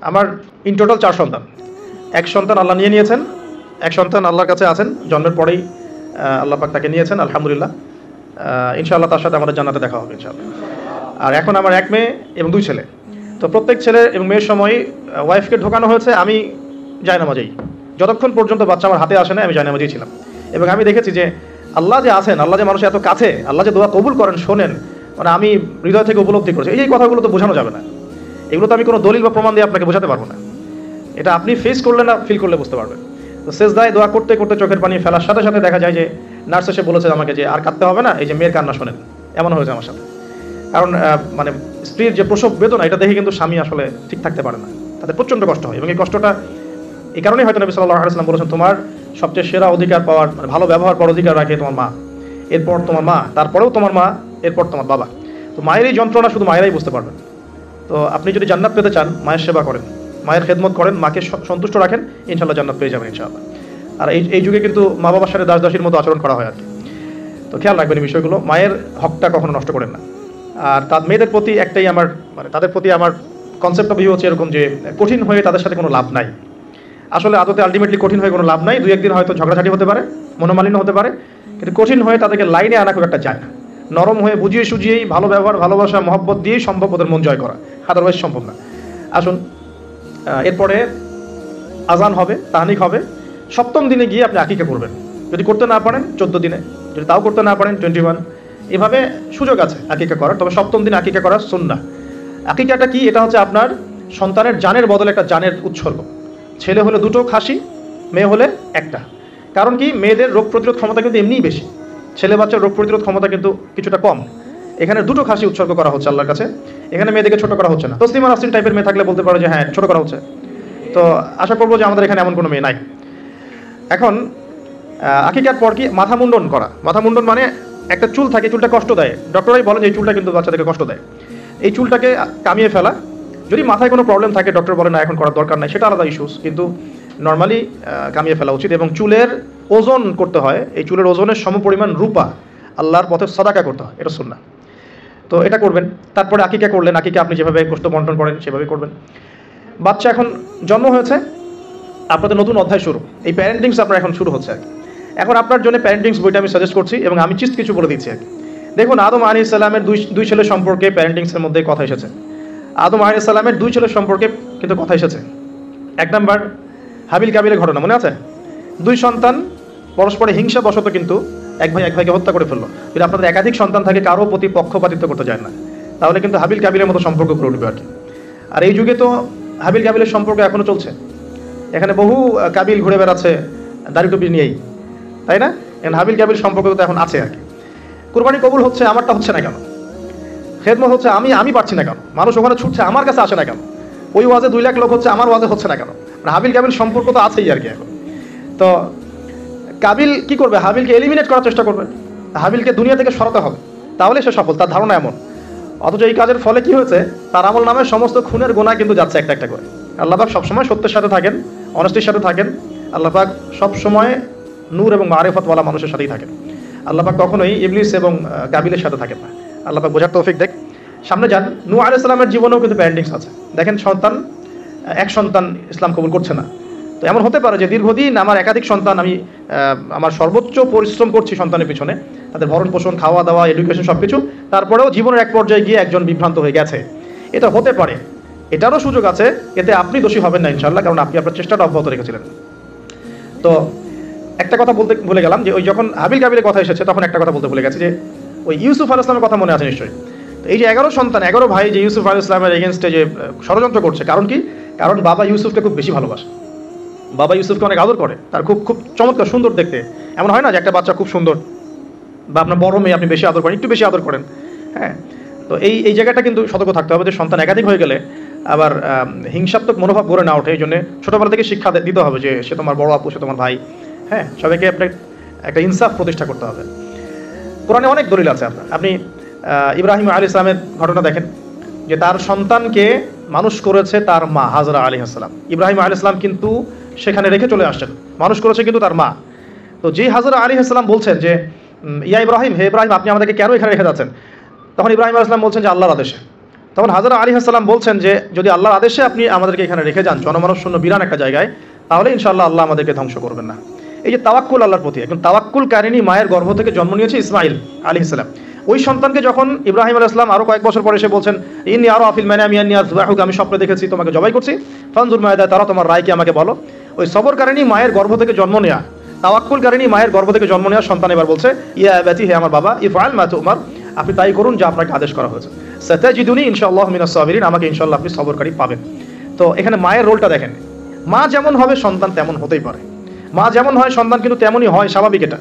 আমার in total 4 সন্তান। এক সন্তান আল্লাহ নিয়ে নিয়েছেন, এক সন্তান আল্লাহর কাছে আছেন, জন্মের পরেই আল্লাহ পাক তাকে নিয়েছেন আলহামদুলিল্লাহ। ইনশাআল্লাহ তার সাথে আমাদের জান্নাতে দেখা হবে ইনশাআল্লাহ। আর এখন আমার 1 মেয়ে এবং 2 ছেলে। তো প্রত্যেক ছেলে এবং মেয়ের সময় ওয়াইফকে ঢোকানো হয়েছে আমি জায়নামাজেই, যতক্ষণ পর্যন্ত বাচ্চা আমার হাতে আসে না আমি জায়নামাজেই ছিলাম। এবং আমি দেখেছি যে আল্লাহ যে আছেন, আল্লাহ যে মানুষের এত কাছে, আল্লাহ যে দোয়া কবুল করেন, শোনেন, মানে আমি হৃদয় থেকে উপলব্ধি করেছি। এই কথাগুলো তো বোঝানো যাবে না, এগুলো তো আমি কোনো দলিল বা প্রমাণ দিয়ে আপনাকে বোঝাতে পারবো না। এটা আপনি ফেস করলে না ফিল করলে বুঝতে পারবেন। তো সেজদায় দোয়া করতে করতে চোখের পানি ফেলার সাথে সাথে দেখা যায় যে নার্স এসে বলেছে আমাকে যে আর কাঁদতে হবে না, এই যে মেয়ের কান্না শোনেন। এমন হয়েছে আমার সাথে। কারণ মানে স্ত্রীর যে প্রসব বেদনা এটা দেখে কিন্তু স্বামী আসলে ঠিক থাকতে পারে না, তাদের প্রচণ্ড কষ্ট হয়। এবং এই কষ্টটা এই কারণেই হয়তো নবী সাল্লাল্লাহু আলাইহি ওয়াসাল্লাম বলেছেন তোমার সবচেয়ে সেরা অধিকার পাওয়ার, মানে ভালো ব্যবহার পাওয়ার অধিকার রাখে তোমার মা, এরপর তোমার মা, তারপরেও তোমার মা, এরপর তোমার বাবা। তো মায়ের এই যন্ত্রণা শুধু মায়েরাই বুঝতে পারবেন। তো আপনি যদি জান্নাত পেতে চান মায়ের সেবা করেন, মায়ের খেদমত করেন, মাকে সন্তুষ্ট রাখেন, ইনশাআল্লাহ জান্নাত পেয়ে যাবেন ইনশাআল্লাহ। আর এই যুগে কিন্তু মা বাবার সাথে দাস দাসীর মতো আচরণ করা হয় আর কি। তো খেয়াল রাখবেন এই বিষয়গুলো, মায়ের হকটা কখনো নষ্ট করেন না। আর তার মেয়েদের প্রতি একটাই আমার, মানে তাদের প্রতি আমার কনসেপ্ট অফ ভিউ হচ্ছে এরকম যে কঠিন হয়ে তাদের সাথে কোনো লাভ নাই। আসলে আদতে আলটিমেটলি কঠিন হয়ে কোনো লাভ নাই। 2-1 দিন হয়তো ঝগড়াঝাটি হতে পারে, মনোমালিন্য হতে পারে, কিন্তু কঠিন হয়ে তাদেরকে লাইনে আনা খুব একটা যায় না। নরম হয়ে বুঝিয়ে সুঝিয়েই ভালো ব্যবহার, ভালোবাসা, মহব্বত দিয়েই সম্ভব ওদের মন জয় করা, আদারওয়াইজ সম্ভব না। আসুন, এরপরে আজান হবে, তাহনিক হবে। 7ম দিনে গিয়ে আপনি আকিকা করবেন। যদি করতে না পারেন 14 দিনে, যদি তাও করতে না পারেন 21, এভাবে সুযোগ আছে আকিকা করার। তবে 7ম দিনে আকিকা করার সুন্নাহ। আকিকাটা কি? এটা হচ্ছে আপনার সন্তানের জানের বদলে একটা জানের উৎসর্গ। ছেলে হলে 2টো খাসি, মেয়ে হলে 1টা। কারণ কি? মেয়েদের রোগ প্রতিরোধ ক্ষমতা কিন্তু এমনিই বেশি, ছেলে বাচ্চার রোগ প্রতিরোধ ক্ষমতা কিন্তু কিছুটা কম। এখানে 2টো খাসি উৎসর্গ করা হচ্ছে আল্লাহর কাছে। এখানে মেয়েদেরকে ছোট করা হচ্ছে না। তসলিমা নাসরিন টাইপের মেয়ে থাকলে বলতে পারো যে হ্যাঁ ছোট করা হচ্ছে। তো আশা করবো যে আমাদের এখানে এমন কোনো মেয়ে নাই। এখন আকিকার পর কি? মাথা মুন্ডন করা। মাথা মুন্ডন মানে একটা চুল থাকে, চুলটা কষ্ট দেয়, ডক্টরাই বলেন যে এই চুলটা কিন্তু বাচ্চাদেরকে কষ্ট দেয়। এই চুলটাকে কামিয়ে ফেলা। যদি মাথায় কোনো প্রবলেম থাকে ডক্টর বলে না এখন করার দরকার নাই, সেটা আলাদা ইস্যুস, কিন্তু নর্মালি কামিয়ে ফেলা উচিত। এবং চুলের ওজন করতে হয়, এই চুলের ওজনের সমপরিমাণ রূপা আল্লাহর পথে সাদাকা করতে হয়, এটা সুন্নাহ। তো এটা করবেন। তারপরে আকিকা করলেন, আকিকা আপনি যেভাবে গোশত বন্টন করেন সেভাবে করবেন। বাচ্চা এখন জন্ম হয়েছে, আপনাদের নতুন অধ্যায় শুরু, এই প্যারেন্টিংস আপনার এখন শুরু হচ্ছে আর কি। এখন আপনার জন্য প্যারেন্টিংস বইটা আমি সাজেস্ট করছি এবং আমি কিছু বলে দিচ্ছি আর কি। দেখুন, আদম আলাইহিস সালামের দুই ছেলে সম্পর্কে প্যারেন্টিংসের মধ্যে কথা এসেছে। আদম আলাইহিস সালামের 2 ছেলের সম্পর্কে কিন্তু কথা এসেছে। 1 নাম্বার হাবিল কাবিলের ঘটনা মনে আছে? 2 সন্তান পরস্পরে হিংসা বশত কিন্তু এক ভাইকে হত্যা করে ফেললো। যদি আপনাদের একাধিক সন্তান থাকে কারো প্রতি পক্ষপাতিত্ব করতে যায় না, তাহলে কিন্তু হাবিল কাবিলের মতো সম্পর্ক করে উঠবে আর কি। আর এই যুগে তো হাবিল কাবিলের সম্পর্ক এখনও চলছে। এখানে বহু কাবিল ঘুরে বেড়াচ্ছে দাড়ি টুপি নিয়েই, তাই না? এখন হাবিল কাবিল সম্পর্ক তো এখন আছে আর কি। কুরবানি কবুল হচ্ছে, আমারটা হচ্ছে না কেন? খেদমত হচ্ছে, আমি পারছি না কেন? মানুষ ওখানে ছুটছে, আমার কাছে আসে না কেন? ওই ওয়াজে 2 লাখ লোক হচ্ছে, আমার ওয়াজে হচ্ছে না কেন? মানে হাবিল কাবিল সম্পর্ক তো আছেই আর কি এখন। তো কাবিল কি করবে? হাবিলকে এলিমিনেট করার চেষ্টা করবে, হাবিলকে দুনিয়া থেকে সরাতে হবে, তাহলে সে সফল, তার ধারণা এমন। অথচ এই কাজের ফলে কি হয়েছে? তার আমল নামে সমস্ত খুনের গোনা কিন্তু যাচ্ছে একটা একটা করে। আল্লাহ পাক সবসময় সত্যের সাথে থাকেন, অনেস্টির সাথে থাকেন। আল্লাহ পাক সবসময় নূর এবং মারিফতওয়ালা মানুষের সাথেই থাকেন। আল্লাহ পাক কখনোই ইবলিস এবং কাবিলের সাথে থাকেন না। আল্লাহ পাক বোঝার তৌফিক দেখ। সামনে যান। নূহ আলাইহিস সালামের জীবনেও কিন্তু প্যারেন্টিংস আছে। দেখেন, এক সন্তান ইসলাম কবুল করছে না। তো এমন হতে পারে যে দীর্ঘদিন আমার একাধিক সন্তান, আমি আমার সর্বোচ্চ পরিশ্রম করছি সন্তানের পিছনে, তাদের ভরণ পোষণ, খাওয়া দাওয়া, এডুকেশন সব কিছু, তারপরেও জীবনের এক পর্যায়ে গিয়ে একজন বিভ্রান্ত হয়ে গেছে। এটা হতে পারে, এটারও সুযোগ আছে। এতে আপনি দোষী হবেন না ইনশাআল্লাহ, কারণ আপনি আপনার চেষ্টাটা অব্যাহত রেখেছিলেন। তো একটা কথা বলতে ভুলে গেলাম যে ওই যখন হাবিল কাবিলের কথা এসেছে তখন একটা কথা বলতে ভুলে গেছি যে ওই ইউসুফ আলাইহিস সালামের কথা মনে আছে নিশ্চয়ই। তো এই যে 11 সন্তান, 11 ভাই যে ইউসুফ আলাইহিস সালামের এগেনস্টে যে ষড়যন্ত্র করছে, কারণ কি? কারণ বাবা ইউসুফকে খুব বেশি ভালোবাসে, বাবা ইউসুফকে অনেক আদর করে, তার খুব চমৎকার সুন্দর দেখতে। এমন হয় না যে একটা বাচ্চা খুব সুন্দর, বা আপনার বড় মেয়ে আপনি বেশি আদর করেন, একটু বেশি আদর করেন, হ্যাঁ। তো এই জায়গাটা কিন্তু সতর্ক থাকতে হবে যে সন্তান একাধিক হয়ে গেলে আবার হিংসাত্মক মনোভাব গড়ে না ওঠে। এই জন্য ছোটোবেলা থেকে শিক্ষা দিতে হবে যে সে তোমার বড় আপু, সে তোমার ভাই, হ্যাঁ। সবাইকে আপনার একটা ইনসাফ প্রতিষ্ঠা করতে হবে। কোরআনে অনেক দলিল আছে। আপনি ইব্রাহিম আলাইহিস সালামের ঘটনা দেখেন যে তার সন্তানকে মানুষ করেছে তার মা হাজরা আলাইহিস সালাম। ইব্রাহিম আলাইহিস সালাম কিন্তু সেখানে রেখে চলে আসছেন, মানুষ করেছে কিন্তু তার মা। তো যেই হাজরা আলাইহিস সালাম বলছেন যে ইয়া ইব্রাহিম, হে ইব্রাহিম, আপনি আমাদেরকে কেন এখানে রেখে যাচ্ছেন? তখন ইব্রাহিম আলাইহিস সালাম বলছেন যে আল্লাহর আদেশে। তখন হাজরা আলাইহিস সালাম বলছেন যে যদি আল্লাহর আদেশে আপনি আমাদেরকে এখানে রেখে যান জনমানব শূন্য বিরান একটা জায়গায়, তাহলে ইনশাআল্লাহ আল্লাহ আমাদেরকে ধ্বংস করবেন না। এই যে তাওয়াক্কুল আল্লাহর প্রতি, এখন তাওয়াক্কুল কারিনী মায়ের গর্ভ থেকে জন্ম নিয়েছে ইসমাইল আলাইহিস সালাম। ওই সন্তানকে যখন ইব্রাহিম আলাইহিস সালাম আরো কয়েক বছর পরে এসে বলছেন ইন্নী আরা ফিল মানামি আন্নী আযবাহুকা, আমি স্বপ্নে দেখেছি তোমাকে জবাই করছি, ফানজুর মায়াদা তারা, তোমার রায় কি আমাকে বলো। ওই সবরকারিনী মায়ের গর্ভ থেকে জন্ম নেয়া, তাওয়াক্কুল কারিনী মায়ের গর্ভ থেকে জন্ম নেওয়া সন্তান এবার বলছে ইয়া আবাতি, হে আমার বাবা, ইফআল মা তুমার, আপনি তাই করুন যা আপনাকে আদেশ করা হয়েছে, সাতাজিদুনি ইনশাআল্লাহ মিনাস সাবিরিন, আমাকে ইনশাআল্লাহ আপনি সবরকারী পাবেন। তো এখানে মায়ের রোলটা দেখেন, মা যেমন হবে সন্তান তেমন হতেই পারে, মা যেমন হয় সন্তান কিন্তু তেমনই হয়, স্বাভাবিক এটা।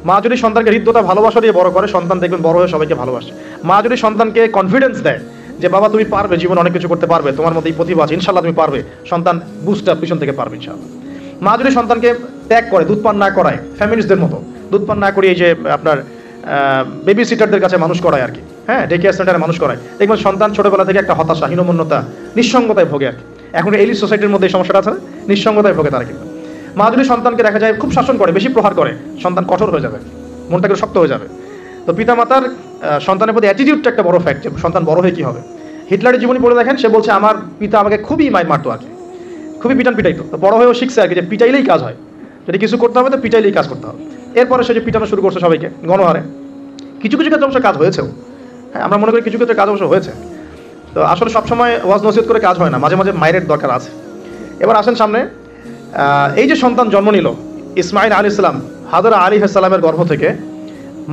মা যদি সন্তানকে হৃদ্যতা ভালোবাসা দিয়ে বড় করে, সন্তান দেখবেন বড় হয়ে সবাইকে ভালোবাসে। মা যদি সন্তানকে কনফিডেন্স দেয় যে বাবা তুমি পারবে, জীবনে অনেক কিছু করতে পারবে, তোমার মধ্যে এই প্রতিভা আছে, ইনশাআল্লাহ তুমি পারবে, সন্তান বুস্ট আপ পিছন থেকে পারবে ইনশাআল্লাহ। মা যদি সন্তানকে ত্যাগ করে, দুধ পান না করায়, ফ্যামিলিস্টদের মতো দুধ পান না করিয়ে যে আপনার বেবি সিটারদের কাছে মানুষ করায় আর কি, হ্যাঁ, ডে কেয়ার সেন্টারে মানুষ করায়, দেখবেন সন্তান ছোটবেলা থেকে একটা হতাশা, হীনমন্যতা, নিঃসঙ্গতায় ভোগে আর কি। এখন এলিট সোসাইটির মধ্যে এই সমস্যাটা আছে না, নিঃসঙ্গতায় ভোগে তারা। কিন্তু মা যদি সন্তানকে দেখা যায় খুব শাসন করে, বেশি প্রহার করে, সন্তান কঠোর হয়ে যাবে, মনটা একটু শক্ত হয়ে যাবে। তো পিতামাতার সন্তানের প্রতি অ্যাটিটিউডটা একটা বড় ফ্যাক্ট, যে সন্তান বড় হয়ে কী হবে। হিটলারের জীবনী পড়ে দেখেন, সে বলছে আমার পিতা আমাকে খুবই মারতো আর কি, খুবই পিটাইতো। তো বড় হয়েও শিখছে আর কি যে পিটাইলেই কাজ হয়, যদি কিছু করতে হবে তো পিটাইলেই কাজ করতে হবে। এরপরে সে যে পিটানো শুরু করছে সবাইকে গণহারে, কিছু কিছু ক্ষেত্রে অবশ্য কাজ হয়েছেও, হ্যাঁ, আমরা মনে করি কিছু ক্ষেত্রে কাজ অবশ্য হয়েছে। তো আসলে সবসময় ওয়াজ নসিহত করে কাজ হয় না, মাঝে মাঝে মায়ের দরকার আছে। এবার আসেন সামনে, এই যে সন্তান জন্ম নিল ইসমাইল আলাইহিস সালাম হাজরা আলাইহিস সালামের গর্ভ থেকে,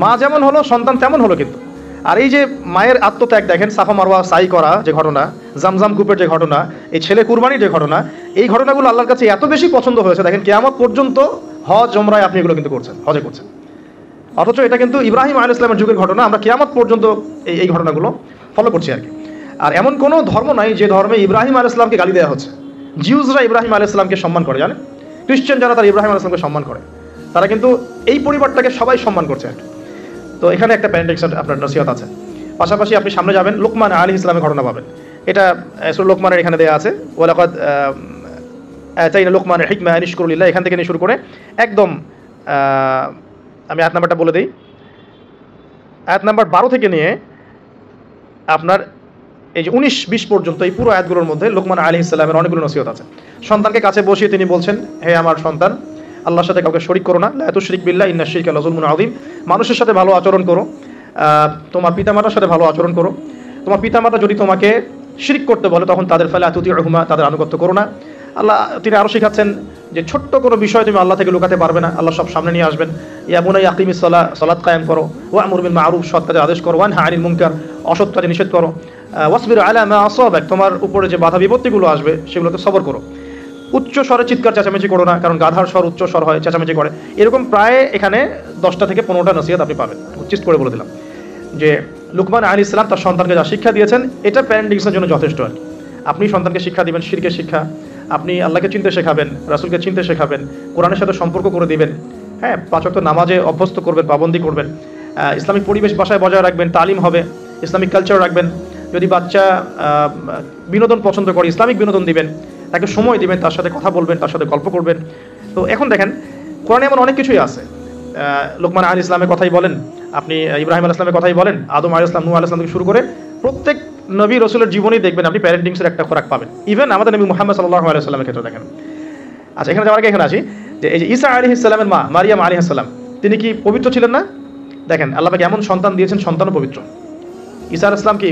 মা যেমন হলো সন্তান তেমন হলো কিন্তু। আর এই যে মায়ের আত্মত্যাগ দেখেন, সাফা মারওয়া সাই করা যে ঘটনা, জামজাম কূপের যে ঘটনা, এই ছেলে কুরবানির যে ঘটনা, এই ঘটনাগুলো আল্লাহর কাছে এত বেশি পছন্দ হয়েছে, দেখেন কিয়ামত পর্যন্ত হজ ওমরায় আপনি এগুলো কিন্তু করছেন, হজে করছেন। অথচ এটা কিন্তু ইব্রাহিম আলাইহিস সালামের যুগের ঘটনা, আমরা কিয়ামত পর্যন্ত এই ঘটনাগুলো ফলো করছি আর কি। আর এমন কোনো ধর্ম নাই যে ধর্মে ইব্রাহিম আলাইহিস সালামকে গালি দেওয়া হচ্ছে। জিউসরা ইব্রাহিম আলাইহিস সালামকে সম্মান করে, জানেন, খ্রিস্টান যারা তারা ইব্রাহিম আলাইহিস সালামকে সম্মান করে, তারা কিন্তু এই পরিবারটাকে সবাই সম্মান করছে আর কি। তো এখানে একটা প্যারেন্টিং আপনার নসিহত আছে। পাশাপাশি আপনি সামনে যাবেন, লোকমান আলাইহিস সালামের ঘটনা পাবেন, এটা সূরা লোকমানের এখানে দেওয়া আছে, ওয়ালাকাদ আতাইনা লোকমানের হিকমা আন ইশকুর লিল্লাহ, এখান থেকে নিয়ে শুরু করে একদম আমি আয়াত নাম্বারটা বলে দিই, আয়াত নাম্বার 12 থেকে নিয়ে আপনার এই যে 19-20 পর্যন্ত এই পুরো আয়াতগুলোর মধ্যে লোকমান আলাইহিস সালামের অনেকগুলো নসিহত আছে। সন্তানকে কাছে বসিয়ে তিনি বলছেন, হে আমার সন্তান, আল্লাহর সাথে কাউকে শরীক করো না, লা তুশরিক বিল্লাহ ইন্নাশ শিরকা লাযুলমুন আযীম, মানুষের সাথে ভালো আচরণ করো, তোমার পিতামাতার সাথে ভালো আচরণ করো। তোমার পিতামাতা যদি তোমাকে শিরক করতে বলে তখন তাদের ফালা তুতিউহুমা, তাদের আনুগত্য করো না। আল্লাহ তিনি আরও শেখাচ্ছেন যে ছোট্ট কোনো বিষয় তুমি আল্লাহ থেকে লুকাতে পারবে না, আল্লাহ সব সামনে নিয়ে আসবেন। ইয়া বুনাইয়া আকিমিস সালাহ, সালাত কায়েম করো, ওয়া'মুর বিল মা'রুফ, সৎ কাজের আদেশ করো, ওয়ানহা আনিল মুনকার, অসৎ কাজে নিষেধ করো, ওয়াসবির আলা মা আসাবাক, তোমার উপরে যে বাধা বিপত্তিগুলো আসবে সেগুলোতে সবর করো। উচ্চ স্বরে চিৎকার চেঁচামেচি করো না, কারণ গাধার স্বর উচ্চ স্বর হয়, চেঁচামেচি করে। এরকম প্রায় এখানে 10টা থেকে 15টা নসিহত আপনি পাবেন, চিস্ট করে বলে দিলাম যে লুকমান আলাইহিস সালাম তার সন্তানকে যা শিক্ষা দিয়েছেন এটা প্যারেন্টিংসের জন্য যথেষ্ট আর কি। আপনি সন্তানকে শিক্ষা দিবেন শিরকের শিক্ষা, আপনি আল্লাহকে চিনতে শেখাবেন, রাসূলকে চিনতে শেখাবেন, কোরআনের সাথে সম্পর্ক করে দিবেন, হ্যাঁ, 5 ওয়াক্ত নামাজে অভ্যস্ত করবেন, পাবন্দি করবেন, ইসলামিক পরিবেশ বাসায় বজায় রাখবেন, তালিম হবে, ইসলামিক কালচার রাখবেন। যদি বাচ্চা বিনোদন পছন্দ করে ইসলামিক বিনোদন দিবেন, তাকে সময় দিবেন, তার সাথে কথা বলবেন, তার সাথে গল্প করবেন। তো এখন দেখেন কোরআনে এমন অনেক কিছুই আছে, লোকমান আলাইহিস সালামের কথাই বলেন, আপনি ইব্রাহিম আলাইহিস সালামের কথাই বলেন, আদম আলাইহিস সালাম, নূহ আলাইহিস সালাম থেকে শুরু করে প্রত্যেক নবী রসুলের জীবনেই দেখবেন আপনি প্যারেন্টিংসের একটা খোরাক পাবেন। ইভেন আমাদের নবী মুহাম্মদ সাল্লাল্লাহু আলাইহি ওয়াসাল্লামের ক্ষেত্রে দেখেন। আচ্ছা, এখানে যাওয়ার আগে এখানে আসি যে এই যে ঈসা আলাইহিস সালামের মা মারিয়াম আলাইহিস সালাম, তিনি কি পবিত্র ছিলেন না? দেখেন আল্লাহ পাক এমন সন্তান দিয়েছেন, সন্তানও পবিত্র। ঈসা আলাইহিস সালাম কি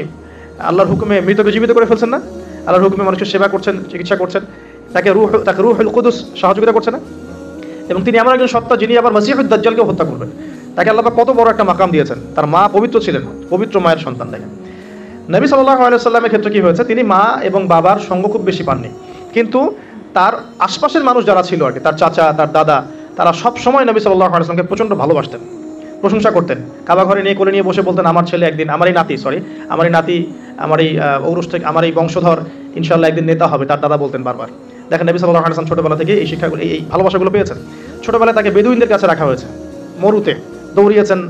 আল্লাহর হুকুমে মৃতকে জীবিত করে ফেলছেন না? আল্লাহর হুকুমে মানুষের সেবা করছেন, চিকিৎসা করছেন, তাকে রূহুল কুদুস সহযোগিতা করছে না? এবং তিনি এমন একজন সত্তা যিনি আবার মসিহুদ দাজ্জালকেও হত্যা করবেন। তাকে আল্লাহ পাক কত বড় একটা মাকাম দিয়েছেন, তার মা পবিত্র ছিলেন, পবিত্র মায়ের সন্তান। দেখেন নবী সাল্লাল্লাহু আলাইহি ওয়াসাল্লামের ক্ষেত্রে কি হয়েছে, তিনি মা এবং বাবার সঙ্গ খুব বেশি পাননি, কিন্তু তার আশপাশের মানুষ যারা ছিল আর কি, তার চাচা, তার দাদা, তারা সব সময় নবী সাল্লাল্লাহু আলাইহি ওয়াসাল্লামকে প্রচণ্ড ভালোবাসতেন, প্রশংসা করতেন। কাবা ঘরে নিয়ে কোলে নিয়ে বসে বলতেন, আমার ছেলে একদিন, আমার এই নাতি, আমার এই ঔরস থেকে, আমার এই বংশধর ইনশাআল্লাহ একদিন নেতা হবে, তার দাদা বলতেন বারবার। দেখেন নবী সাল্লাল্লাহু আলাইহি ওয়াসাল্লাম ছোটবেলা থেকে এই শিক্ষাগুলো, এই ভালোবাসাগুলো পেয়েছেন। ছোটবেলায় তাকে বেদুইনদের কাছে রাখা হয়েছে, মরুতে দৌড়িয়েছেন,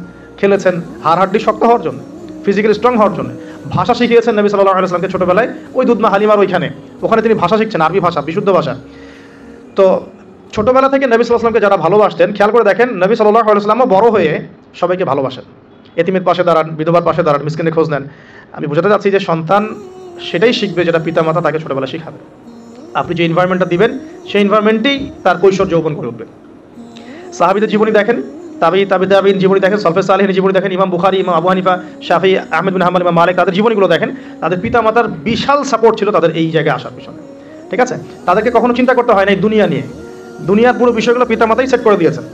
খেলেছেন, হাড়হাড্ডি শক্ত হওয়ার জন্য, ফিজিক্যালি স্ট্রং হওয়ার জন্য। ভাষা শিখিয়েছেন নবী সাল্লাল্লাহু আলাইহি ওয়াসাল্লামকে ছোটবেলায়, ওই দুধমা হালিমার ওখানে তিনি ভাষা শিখছেন, আরবি ভাষা, বিশুদ্ধ ভাষা। তো ছোটবেলা থেকে নবী সাল্লাল্লাহু আলাইহি ওয়াসাল্লামকে যারা ভালোবাসতেন, খেয়াল করে দেখেন নবী সাল্লাল্লাহু আলাইহি ওয়াসাল্লামও বড় হয়ে সবাইকে ভালোবাসেন, এতিমের পাশে দাঁড়ান, বিধবার পাশে দাঁড়ান, মিসকিনের খোঁজ নেন, আমি বোঝাতে চাচ্ছি যে সন্তান সেটাই শিখবে যেটা পিতামাতা তাকে ছোটোবেলা শিখাবে। আপনি যে এনভায়রনমেন্টটা দিবেন সেই এনভায়রনমেন্টেই তার কৈশোর যৌবন করে উঠবে। সাহাবীদের জীবনী দেখেন, তাবিঈন জীবনী দেখেন, সলফে সালেহিনের জীবনী দেখেন, ইমাম বুখারী, ইমাম আবু হানিফা, শাফিঈ, আহমদ বিন হাম্বল, ইমাম মালিক, তাদের জীবনীগুলো দেখেন। তাদের পিতামাতার বিশাল সাপোর্ট ছিল তাদের এই জায়গায় আসার পিছনে। ঠিক আছে, তাদেরকে কখনো চিন্তা করতে হয় না এই দুনিয়া নিয়ে। দুনিয়ার পুরো বিষয়গুলো পিতামাতাই সেট করে দিয়েছেন।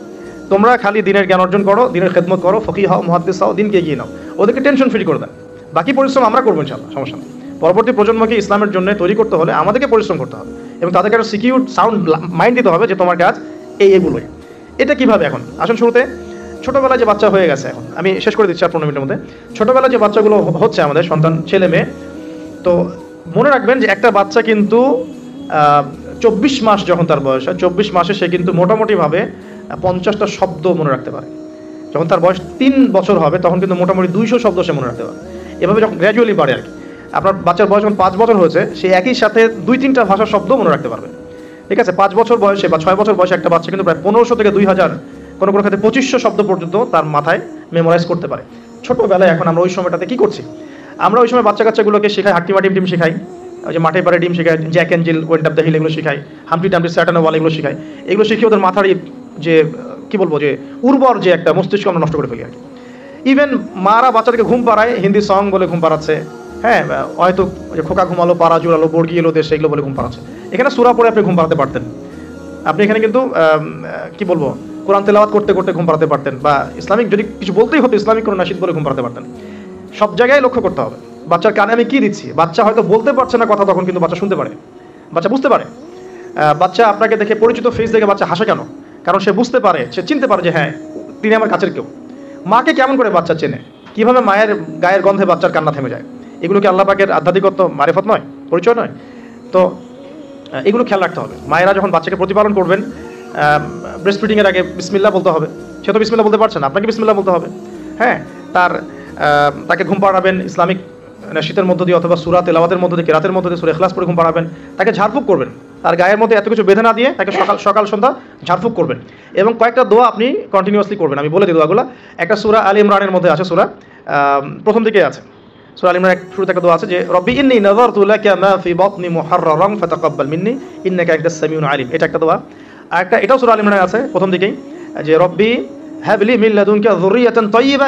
তোমরা খালি দিনের জ্ঞান অর্জন করো, দিনের খেদমত করো, ফকিহ হও, মুহাদ্দিস হও, দিনকে এগিয়ে নাও। ওদেরকে টেনশন ফ্রি করে দেন, বাকি পরিশ্রম আমরা করবো ইনশাআল্লাহ, সমস্যা নেই। পরবর্তী প্রজন্মকে ইসলামের জন্য তৈরি করতে হলে আমাদেরকে পরিশ্রম করতে হবে এবং তাদেরকে একটা সিকিউর সাউন্ড মাইন্ড দিতে হবে যে তোমার কাজ এগুলোই। এটা কিভাবে? এখন আসুন শুরুতে ছোটোবেলায় যে বাচ্চা হয়ে গেছে, এখন আমি শেষ করে দিচ্ছি 15 মিনিটের মধ্যে। ছোটোবেলায় যে বাচ্চাগুলো হচ্ছে আমাদের সন্তান, ছেলে মেয়ে, তো মনে রাখবেন যে একটা বাচ্চা কিন্তু 24 মাস যখন তার বয়স হয়, 24 মাসে সে কিন্তু মোটামুটিভাবে 50টা শব্দ মনে রাখতে পারে। যখন তার বয়স 3 বছর হবে তখন কিন্তু মোটামুটি 200 শব্দ সে মনে রাখতে পারে। এভাবে যখন গ্র্যাজুয়ালি বাড়ে আর কি, আপনার বাচ্চার বয়স যখন 5 বছর হয়েছে সে একই সাথে 2-3টা ভাষার শব্দ মনে রাখতে পারবে। ঠিক আছে, 5 বছর বয়সে বা 6 বছর বয়সে একটা বাচ্চা কিন্তু প্রায় 1500 থেকে 2000, কোনো কোনো ক্ষেত্রে 2500 শব্দ পর্যন্ত তার মাথায় মেমোরাইজ করতে পারে ছোটোবেলায়। এখন আমরা ওই সময়টাতে কী করছি? আমরা ওই সময় বাচ্চা কাচ্চাগুলোকে শেখাই, হাট্টিমাটিম টিম শেখাই, ওই যে মাঠে পাড়ে ডিম শেখায়, Jack and Jill, went of the hill, এগুলো শেখায়, হাম্পটি টাম্পটি স্যাটানো ওয়াল, এগুলো শেখায়। এগুলো শিখিয়ে ওদের মাথার যে কী বলবো, যে উর্বর যে একটা মস্তিষ্ক আমরা নষ্ট করে ফেলি আর কি। ইভেন মারা বাচ্চাদেরকে ঘুম পাড়ায়, হিন্দি সং বলে ঘুম পাড়াচ্ছে, হ্যাঁ, হয়তো খোকা ঘুমালো, পাড়া জুড়ালো, বর্গি এলো দেশ, এগুলো বলে ঘুম পাড়াচ্ছে। এখানে সূরা পড়ে আপনি ঘুম পাড়াতে পারতেন। আপনি এখানে কিন্তু কি বলবো, কোরআন তেলাওয়াত করতে করতে ঘুম পাড়াতে পারতেন, বা ইসলামিক যদি কিছু বলতেই হতো ইসলামিক কোনো নাশিদ বলে ঘুম পাড়াতে পারতেন। সব জায়গায় লক্ষ্য করতে হবে বাচ্চার কানে আমি কী দিচ্ছি। বাচ্চা হয়তো বলতে পারছে না কথা, তখন কিন্তু বাচ্চা শুনতে পারে, বাচ্চা বুঝতে পারে। বাচ্চা আপনাকে দেখে, পরিচিত ফেস দেখে বাচ্চা হাসে কেন? কারণ সে বুঝতে পারে, সে চিনতে পারে যে হ্যাঁ তিনি আমার কাছের কেউ। মাকে কেমন করে বাচ্চা চেনে? কীভাবে মায়ের গায়ের গন্ধে বাচ্চার কান্না থেমে যায়? এগুলো কি আল্লাহ পাকের আধ্যাত্মিকত্ব, মারিফত নয়, পরিচয় নয়? তো এগুলো খেয়াল রাখতে হবে। মায়েরা যখন বাচ্চাকে প্রতিপালন করবেন, ব্রেস্ট ফিডিংয়ের আগে বিসমিল্লাহ বলতে হবে। সে তো বিসমিল্লাহ বলতে পারছে না, আপনাকে বিসমিল্লাহ বলতে হবে। হ্যাঁ, তাকে ঘুম পাড়াবেন ইসলামিক শীতের মধ্য দিয়ে অথবা সূরা তেলাওয়াতের মধ্য দিয়ে, রাতের মধ্য দিয়ে সূরা ইখলাস পড়ে ঘুম পাড়াবেন। তাকে ঝাড়ফুঁক করবেন, তার গায়ের মধ্যে এত কিছু বেঁধে না দিয়ে তাকে সকাল সন্ধ্যা ঝাড়ফুঁক করবেন। এবং কয়েকটা দোয়া আপনি কন্টিনিউয়াসলি করবেন। আমি বলে দিই দোয়াগুলো। একটা সূরা আল ইমরানের মধ্যে আছে, সূরা প্রথম দিকে আছে, সূরা আল ইমরানের শুরুতে একটা দোয়া আছে যে রব্বি ইন্নী নাযারতু লাকা মা ফি বাতনি মুহাররারান ফাতাকাব্বাল মিন্নি ইন্নাকা আনতাস সামিউল আলিম। এটা একটা দোয়া। আর একটা এটাও সূরা আল ইমরানে আছে প্রথম দিকেই, যে রব্বি হাবলি মিন লাদুনকা যুররিয়াতান তাইয়্যিবা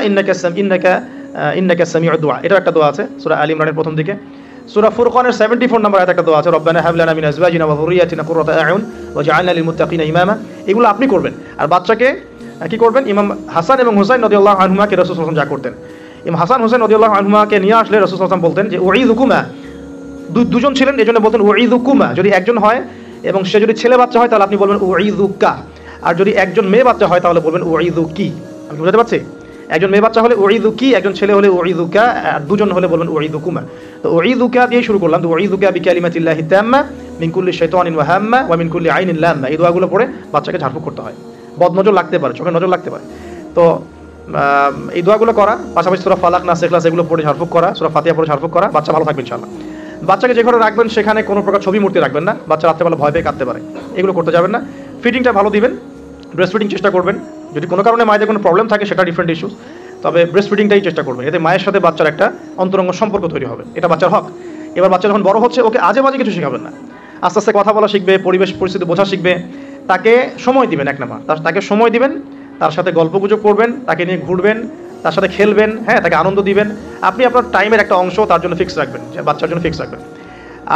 ইন্নাকা সামিউদ দুআ। এটা একটা দোয়া আছে সূরা আল ইমরানের প্রথম দিকে। সূরা ফুরকানের 74 নম্বর আয়াতে একটা দোয়া আছে, রব্বানা হাব লানা মিন আজওয়াজিনা ওয়া যুররিয়াতিনা কুররাতা আ'ইউন ওয়াজআলনা লিল মুত্তাকিনা ইমামা। এগুলো আপনি করবেন। আর বাচ্চাকে কি করবেন? ইমাম হাসান এবং হুসাইন রাদিয়াল্লাহু আনহুমাকে রাসূল সাল্লাল্লাহু আলাইহি ওয়াসাল্লাম যা করতেন, ইমাম হাসান হুসাইন রাদিয়াল্লাহু আনহুমাকে নিয়ে আসলে রাসূল সাল্লাল্লাহু আলাইহি ওয়াসাল্লাম বলতেন যে উঈযুকুমা, দুজন ছিলেন এজন্য বলতেন উঈযুকুমা। যদি একজন হয় এবং সে যদি ছেলে বাচ্চা হয় তাহলে আপনি বলবেন উঈযুকা, আর যদি একজন মেয়ে বাচ্চা হয় তাহলে বলবেন উঈযুকি। আমি বুঝাতে পারছি? একজন মেয়ে বাচ্চা হলে উঈযুকি, একজন ছেলে হলে উঈযুকা, আর দুজন হলে বলবেন উঈযুকুমা। তো উঈযুকা দিয়ে শুরু করলাম। তো উঈযুকা বিকালিমাতিল্লাহি তাম্মা মিন কুল্লি শাইতানিন ওয়া হাম্মা ওয়া মিন কুল্লি আইনিন লাম্মা। এই দোয়াগুলো পড়ে বাচ্চাকে ঝাড়ফুঁক করতে হয়। বদনজর লাগতে পারে, চোখে নজর লাগতে পারে। তো এই দোয়াগুলো করা, পাশাপাশি সূরা ফালাক, নাস, ইখলাস এগুলো পড়ে ঝাড়ফুঁক করা, সূরা ফাতিহা পড়ে ঝাড়ফুঁক করা, বাচ্চা ভালো থাকবে ইনশাআল্লাহ। বাচ্চাকে যে ঘরে রাখবেন সেখানে কোনো প্রকার ছবি মূর্তি রাখবেন না, বাচ্চা রাত্রেবেলা ভয় পেয়ে কাঁদতে পারে, এগুলো করতে যাবেন না। ফিডিংটা ভালো দিবেন, ব্রেস্ট ফিডিং চেষ্টা করবেন। যদি কোনো কারণে মায়েদের কোনো প্রবলেম থাকে সেটা ডিফারেন্ট ইস্যুস, তবে ব্রেস্ট ফিডিংটাই চেষ্টা করবেন। এতে মায়ের সাথে বাচ্চার একটা অন্তরঙ্গ সম্পর্ক তৈরি হবে, এটা বাচ্চার হক। এবার বাচ্চা যখন বড় হচ্ছে ওকে আজে বাজে কিছু শেখাবেন না, আস্তে আস্তে কথা বলা শিখবে, পরিবেশ পরিস্থিতি বোঝা শিখবে। তাকে সময় দিবেন, এক নাম্বার তাকে সময় দিবেন, তার সাথে গল্পগুজব করবেন, তাকে নিয়ে ঘুরবেন, তার সাথে খেলবেন, হ্যাঁ, তাকে আনন্দ দিবেন। আপনি আপনার টাইমের একটা অংশ তার জন্য ফিক্স রাখবেন, বাচ্চার জন্য ফিক্স রাখবেন।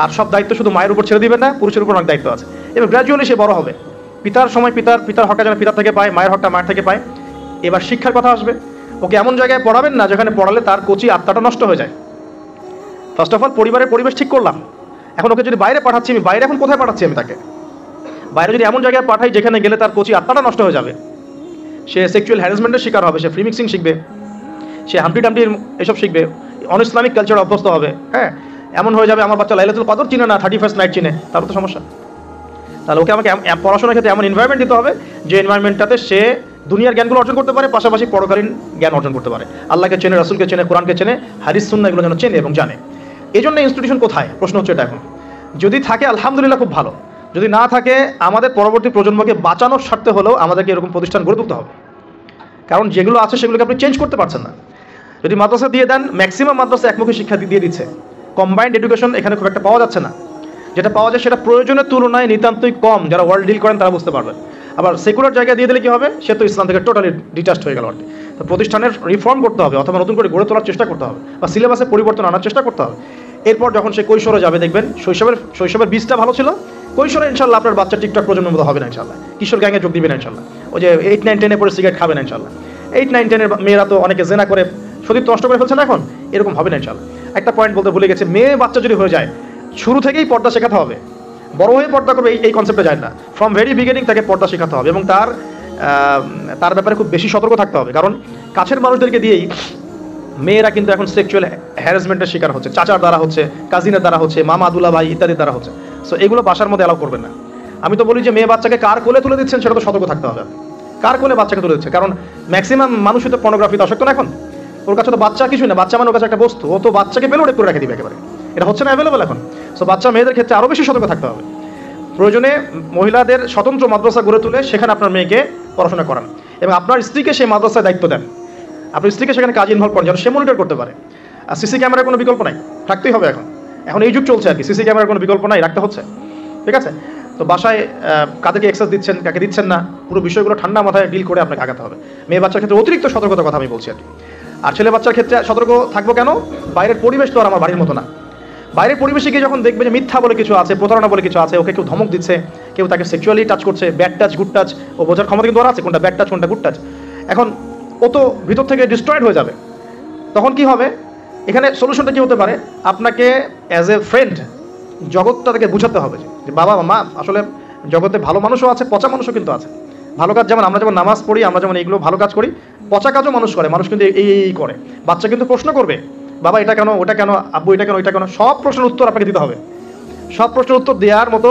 আর সব দায়িত্ব শুধু মায়ের উপর ছেড়ে দিবেন না, পুরুষের উপর অনেক দায়িত্ব আছে। এবং গ্র্যাজুয়ালি সে বড় হবে, পিতার সময় পিতার হকটা যেন পিতার থেকে পায়, মায়ের হকটা মায়ের থেকে পায়। এবার শিক্ষার কথা আসবে। ওকে এমন জায়গায় পড়াবেন না যেখানে পড়ালে তার কচি আত্মাটা নষ্ট হয়ে যায়। ফার্স্ট অফ অল পরিবারের পরিবেশ ঠিক করলাম। এখন ওকে যদি বাইরে পাঠাচ্ছি, আমি বাইরে এখন কোথায় পাঠাচ্ছি? আমি তাকে বাইরে যদি এমন জায়গায় পাঠাই যেখানে গেলে তার কচি আত্মাটা নষ্ট হয়ে যাবে, সে সেক্সুয়াল হ্যারাসমেন্টের শিকার হবে, সে ফ্রি মিক্সিং শিখবে, সে হাম্পটি টাম্পটির এসব শিখবে, অন ইসলামিক কালচারে অভ্যস্ত হবে। হ্যাঁ, এমন হয়ে যাবে আমার বাচ্চা লাইলাতুল কদর চিনে না, 31st নাইট চিনে, তারপর তো সমস্যা। তাহলে ওকে আমাকে পড়াশোনার ক্ষেত্রে এমন এনভায়রনমেন্ট দিতে হবে যে এনভায়রনমেন্টটাতে সে দুনিয়ার জ্ঞানগুলো অর্জন করতে পারে, পাশাপাশি পরকালীন জ্ঞান অর্জন করতে পারে, আল্লাহকে চেনে, রাসূলকে চেনে, কোরআনকে চেনে, হাদিস সুন্নাহ এগুলো যেন চেনে এবং জানে। এই জন্য ইনস্টিটিউশন কোথায়, প্রশ্ন হচ্ছে এটা। এখন যদি থাকে আলহামদুলিল্লাহ খুব ভালো, যদি না থাকে আমাদের পরবর্তী প্রজন্মকে বাঁচানোর স্বার্থে হলেও আমাদেরকে এরকম প্রতিষ্ঠান গড়ে তুলতে হবে। কারণ যেগুলো আছে সেগুলোকে আপনি চেঞ্জ করতে পারছেন না। যদি মাদ্রাসা দিয়ে দেন, ম্যাক্সিমাম মাদ্রাসা একমুখী শিক্ষা দিয়ে দিচ্ছে, কম্বাইন্ড এডুকেশন এখানে খুব একটা পাওয়া যাচ্ছে না। যেটা পাওয়া যায় সেটা প্রয়োজনের তুলনায় নিতান্তই কম, যারা ওয়ার্ল্ড ডিল করেন তারা বুঝতে পারবেন। আবার সেকুলার জায়গায় দিয়ে দিলে কি হবে, সে তো ইসলাম থেকে টোটালি ডিটাচড হয়ে গেল আর কি। তো প্রতিষ্ঠানের রিফর্ম করতে হবে অথবা নতুন করে গড়ে তোলার চেষ্টা করতে হবে, বা সিলেবাসে পরিবর্তন আনার চেষ্টা করতে হবে। এরপর যখন সে কৈশোরে যাবে, দেখবেন শৈশবের বীজটা ভালো ছিল, কৈশোরে ইনশাল্লাহ আপনার বাচ্চা টিকটক প্রজন্মের মতো হবে না ইনশাল্লাহ, কিশোর গ্যাংয়ে যোগ দিবে না ইনশাল্লাহ, ওই যে 8, 9, 10 পরে সিগারেট খাবে না ইনশাল্লাহ। 8, 9, 10 মেয়েরা তো অনেকে জেনা করে সতীত্ব নষ্ট করে ফেলছে না এখন, এরকম হবে না ইনশাল্লাহ। একটা পয়েন্ট বলতে ভুলে গেছে, মেয়ে বাচ্চা যদি হয়ে যায় শুরু থেকেই পর্দা শেখাতে হবে, বড় হয়ে পর্দা করবে এই কনসেপ্টে যায় না, ফ্রম ভেরি বিগিনিং তাকে পর্দা শেখাতে হবে এবং তার ব্যাপারে খুব বেশি সতর্ক থাকতে হবে। কারণ কাছের মানুষদেরকে দিয়েই মেয়েরা কিন্তু এখন সেক্সুয়াল হ্যারাসমেন্টের শিকার হচ্ছে, চাচার দ্বারা হচ্ছে, কাজিনের দ্বারা হচ্ছে, মামা দুলা ভাই ইত্যাদির দ্বারা হচ্ছে। সো এগুলো বাসার মধ্যে অ্যালাউ করবেন না। আমি তো বলি যে মেয়ে বাচ্চাকে কার কোলে তুলে দিচ্ছেন সেটা তো সতর্ক থাকতে হবে, কার কোলে বাচ্চাকে তুলে দিচ্ছে। কারণ ম্যাক্সিমাম মানুষই তো পর্নোগ্রাফিতে আসক্ত না এখন, ওর কাছে তো বাচ্চা কিছু না, বাচ্চা মানে ওর কাছে একটা বস্তু, ও তো বাচ্চাকে পেলে ওটা করে রেখে দিবে একেবারে, এটা হচ্ছে না অ্যাভেলেবল এখন। সো বাচ্চা মেয়েদের ক্ষেত্রে আরও বেশি সতর্ক থাকতে হবে। প্রয়োজনে মহিলাদের স্বতন্ত্র মাদ্রাসা গড়ে তুলে সেখানে আপনার মেয়েকে পড়াশোনা করান এবং আপনার স্ত্রীকে সেই মাদ্রাসায় দায়িত্ব দেন, আপনার স্ত্রীকে সেখানে কাজ ইনভলভ করেন যেন সে মনিটর করতে পারে। আর সিসি ক্যামেরার কোনো বিকল্প নাই, থাকতেই হবে এখন এই যুগ চলছে আর কি, সিসি ক্যামেরার কোনো বিকল্প নাই, রাখতে হচ্ছে, ঠিক আছে। তো বাসায় কাদেরকে এক্সেস দিচ্ছেন, কাকে দিচ্ছেন না, পুরো বিষয়গুলো ঠান্ডা মাথায় ডিল করে আপনাকে আগাতে হবে। মেয়ে বাচ্চার ক্ষেত্রে অতিরিক্ত সতর্কতার কথা আমি বলছি আর কি। আর ছেলে বাচ্চার ক্ষেত্রে সতর্ক থাকবো কেন, বাইরের পরিবেশ তো আর আমার বাড়ির মতো না। বাইরের পরিবেশে গিয়ে যখন দেখবে যে মিথ্যা বলে কিছু আছে, প্রতারণা বলে কিছু আছে, ওকে কেউ ধমক দিচ্ছে, কেউ তাকে সেক্সুয়ালি টাচ করছে, ব্যাড টাচ গুড টাচ, ও বোঝার ক্ষমতা কিন্তু ওর আছে কোনটা ব্যাড টাচ কোনটা গুড টাচ। এখন ও তো ভিতর থেকে ডিস্ট্রয়েড হয়ে যাবে। তখন কি হবে, এখানে সলিউশনটা কি হতে পারে, আপনাকে অ্যাজ এ ফ্রেন্ড জগৎটা থেকে বুঝাতে হবে যে বাবা মা আসলে জগতে ভালো মানুষও আছে, পচা মানুষও কিন্তু আছে। ভালো কাজ যেমন আমরা যেমন নামাজ পড়ি, আমরা যেমন এইগুলো ভালো কাজ করি, পচা কাজও মানুষ করে, মানুষ কিন্তু এই করে। বাচ্চা কিন্তু প্রশ্ন করবে, বাবা এটা কেন, ওটা কেন, আব্বু এটা কেন, ওইটা কেন, সব প্রশ্নের উত্তর আপনাকে দিতে হবে। সব প্রশ্নের উত্তর দেওয়ার মতো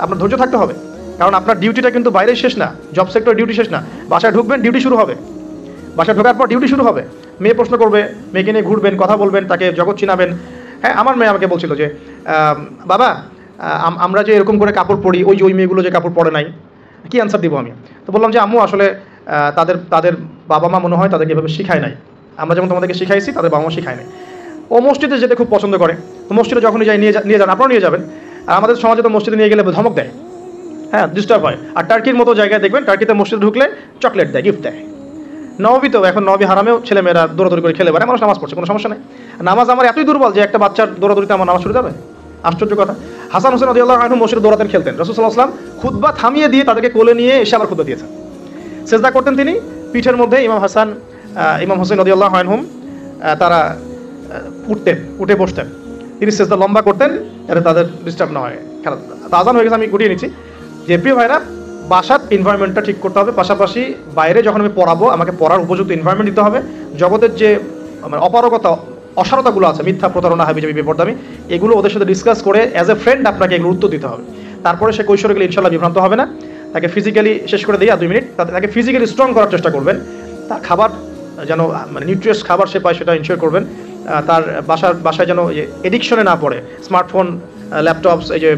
আপনার ধৈর্য থাকতে হবে, কারণ আপনার ডিউটিটা কিন্তু বাইরে শেষ না, জব সেক্টর ডিউটি শেষ না, বাসায় ঢুকবেন ডিউটি শুরু হবে, বাসায় ঢোকার পর ডিউটি শুরু হবে। মেয়ে প্রশ্ন করবে, মেয়েকে নিয়ে ঘুরবেন, কথা বলবেন, তাকে জগৎ চিনাবেন। হ্যাঁ, আমার মেয়ে আমাকে বলছিল যে বাবা আমরা যে এরকম করে কাপড় পরি, ওই মেয়েগুলো যে কাপড় পরে নাই, কী অ্যান্সার দিব আমি? তো বললাম যে আম্মু আসলে তাদের বাবা মা মনে হয় তাদেরকে এভাবে শিখায় নাই, আমরা যেমন তোমাদেরকে শিখাইছি তাদের বাবা মা শিখায় নাই। ও মসজিদে যেতে খুব পছন্দ করে, তো মসজিদে যখনই যাই নিয়ে যান, আপনারাও নিয়ে যাবেন। আর আমাদের সমাজে তো মসজিদে নিয়ে গেলে ধমক দেয়, হ্যাঁ ডিস্টার্ব হয়। আর টার্কির মতো জায়গায় দেখবেন, টার্কিতে মসজিদে ঢুকলে চকলেট দেয়, গিফট দেয়। নবী তো এখন নবী হারামেও ছেলেমেয়েরা দৌড়াদৌড়ি করে খেলে বেড়ায়, মানুষ নামাজ পড়ছে, কোনো সমস্যা নেই। নামাজ আমার এতই দুর্বল যে একটা বাচ্চার দৌড়াদৌড়িতে আমার নামাজ শুরু যাবে, আশ্চর্য কথা। হাসান হোসেন রাদিয়াল্লাহু আনহু মসজিদে দৌড়াতেন, খেলতেন, রাসূল সাল্লাল্লাহু আলাইহি ওয়াসাল্লাম খুতবা থামিয়ে দিয়ে তাদেরকে কোলে নিয়ে এসে আবার খুতবা দিয়েছেন। সেজদা করতেন তিনি, পিঠের মধ্যে ইমাম হাসান ইমাম হোসেন রাদিয়াল্লাহু আনহুম তারা উঠে বসতেন, তিনি সেজদা লম্বা করতেন যাতে তাদের ডিস্টার্ব না হয়। খেলা আজান হয়ে গেছে, আমি গুটিয়ে নিচ্ছি যে প্রিয় ভাইরা, বাসার এনভায়রনমেন্টটা ঠিক করতে হবে, পাশাপাশি বাইরে যখন আমি পড়াবো আমাকে পড়ার উপযুক্ত এনভায়রনমেন্ট দিতে হবে। জগতের যে অপারগতা অসারতাগুলো আছে, মিথ্যা, প্রতারণা, হাবিজাবি, বেপরদামি, এগুলো ওদের সাথে ডিসকাস করে অ্যাজ এ ফ্রেন্ড আপনাকে এগুলো উত্তর দিতে হবে। তারপরে সে কৈশোরে গেলে ইনশাল্লাহ বিভ্রান্ত হবে না। তাকে ফিজিক্যালি শেষ করে দিয়ে 2 মিনিট তাকে ফিজিক্যালি স্ট্রং করার চেষ্টা করবেন, তার খাবার যেন নিউট্রিয়াস খাবার সে পায় সেটা ইনশিওর করবেন। তার বাসায় যেন এডিকশনে না পড়ে, স্মার্টফোন, ল্যাপটপস, এই যে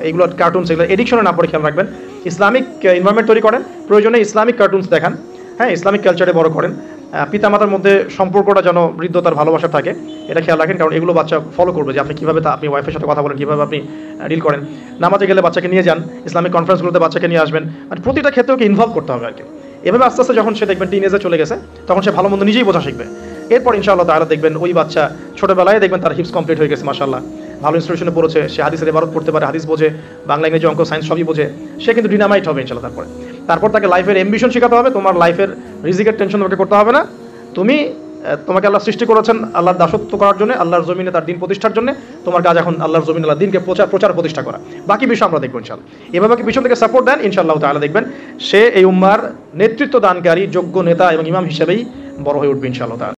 এইগুলো কার্টুনস, এগুলো এডিকশনে না পড়ে খেয়াল রাখবেন। ইসলামিক এনভায়রনমেন্ট তৈরি করেন, প্রয়োজনে ইসলামিক কার্টুনস দেখান, হ্যাঁ ইসলামিক কালচারে বড় করেন। পিতামাতার মধ্যে সম্পর্কটা যেন বৃদ্ধতার ভালোবাসা থাকে, এটা খেয়াল রাখেন, কারণ এগুলো বাচ্চা ফলো করবে যে আপনি কীভাবে আপনি ওয়াইফের সাথে কথা বলেন, কীভাবে আপনি ডিল করেন। নামাজে গেলে বাচ্চাকে নিয়ে যান, ইসলামিক কনফারেন্সগুলোতে বাচ্চাকে নিয়ে আসবেন, মানে প্রতিটা ক্ষেত্রে ওকে ইনভলভ করতে হবে আর কি। এভাবে আস্তে আস্তে যখন সে দেখবেন টিনেজে চলে গেছে, তখন সে ভালো মন্দ নিজেই বোঝা শিখবে। এরপর ইনশাআল্লাহ তাআলা দেখবেন ওই বাচ্চা ছোটোবেলায় দেখবেন তার হিপস কমপ্লিট হয়ে গেছে, মাশাআল্লাহ, ভালো ইনস্টিটিউশনে পড়েছে, সে হাদিসের ইবারত পড়তে পারে, হাদিস বোঝে, বাংলা, ইংরেজি, অঙ্ক, সায়েন্স সবই বোঝে, সে কিন্তু ডিনামাইট হবে ইনশাআল্লাহ। তারপর তাকে লাইফের অ্যাম্বিশন শেখাতে হবে, তোমার লাইফের রিজিকের টেনশন তোমাকে করতে হবে না, তোমাকে আল্লাহ সৃষ্টি করেছেন আল্লাহর দাসত্ব করার জন্য, আল্লাহর জমিনে তার দিন প্রতিষ্ঠার জন্য। তোমার কাজ এখন আল্লাহর জমিনে আল্লাহর দিনকে প্রচার প্রতিষ্ঠা করা। বাকি বিষয় আমরা দেখবো ইনশাআল্লাহ। এভাবে পিছন থেকে সাপোর্ট দেন, ইনশাআল্লাহ তাআলা দেখবেন সে এই উম্মার নেতৃত্ব দানকারী যোগ্য নেতা এবং ইমাম হিসেবেই বড় হয়ে উঠবে ইনশাআল্লাহ তাআলা।